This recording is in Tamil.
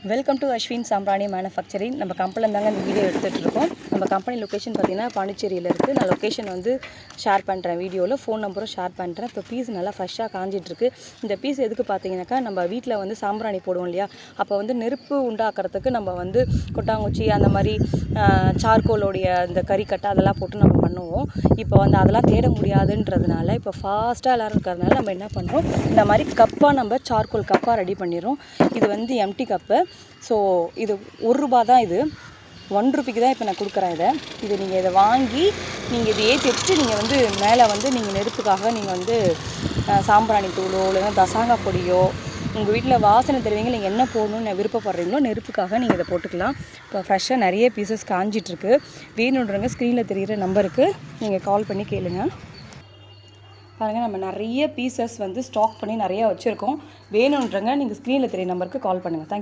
வெல்கம் டு அஸ்வின் சாம்பிராணி மேனுஃபேக்சரிங். நம்ம கம்பெனியில் தாங்க இந்த வீடியோ எடுத்துகிட்டு இருக்கோம். நம்ம கம்பெனி லொக்கேஷன் பார்த்திங்கன்னா பாண்டிச்சேரியில் இருக்குது. நான் லொக்கேஷன் வந்து ஷேர் பண்ணுறேன், வீடியோவில் ஃபோன் நம்பரும் ஷேர் பண்ணுறேன். இப்போ பீஸ் நல்லா ஃப்ரெஷ்ஷாக காஞ்சிட்ருக்கு. இந்த பீஸ் எதுக்கு பார்த்தீங்கன்னாக்கா, நம்ம வீட்டில் வந்து சாம்பிராணி போடுவோம் இல்லையா, அப்போ வந்து நெருப்பு உண்டாக்குறதுக்கு நம்ம வந்து கொட்டாங்குச்சி அந்த மாதிரி சார்கோலோடைய இந்த கறிக்கட்டை அதெல்லாம் போட்டு நம்ம பண்ணுவோம். இப்போ வந்து அதெல்லாம் தேட முடியாதுன்றதுனால இப்போ ஃபாஸ்ட்டாக எல்லோரும் இருக்கிறதுனால நம்ம என்ன பண்ணுறோம், இந்த மாதிரி கப்பாக நம்ம சார்கோல் கப்பாக ரெடி பண்ணிடுறோம். இது வந்து எம்டி கப்பு. ஸோ இது ₹1 தான். இது ₹1 தான் இப்போ நான் கொடுக்குறேன். இது நீங்கள் இதை வாங்கி நீங்கள் இதை ஏற்றி வச்சுட்டு நீங்கள் வந்து மேலே வந்து நீங்கள் நெருப்புக்காக நீங்கள் வந்து சாம்பிராணி தூளோ இல்லைன்னா தசாங்கா பொடியோ உங்கள் வீட்டில் வாசனை தெரிவிங்க, நீங்கள் என்ன போடணும்னு விருப்பப்படுறீங்களோ நெருப்புக்காக நீங்கள் இதை போட்டுக்கலாம். இப்போ ஃப்ரெஷ்ஷாக நிறைய பீசஸ் காஞ்சிட்ருக்கு. வேணுன்றவங்க ஸ்க்ரீனில் தெரிகிற நம்பருக்கு நீங்கள் கால் பண்ணி கேளுங்க. பாருங்கள், நம்ம நிறைய பீசஸ் வந்து ஸ்டாக் பண்ணி நிறையா வச்சுருக்கோம். வேணுன்றவங்க நீங்கள் ஸ்க்ரீனில் தெரிகிற நம்பருக்கு கால் பண்ணுங்கள். தேங்க்யூ.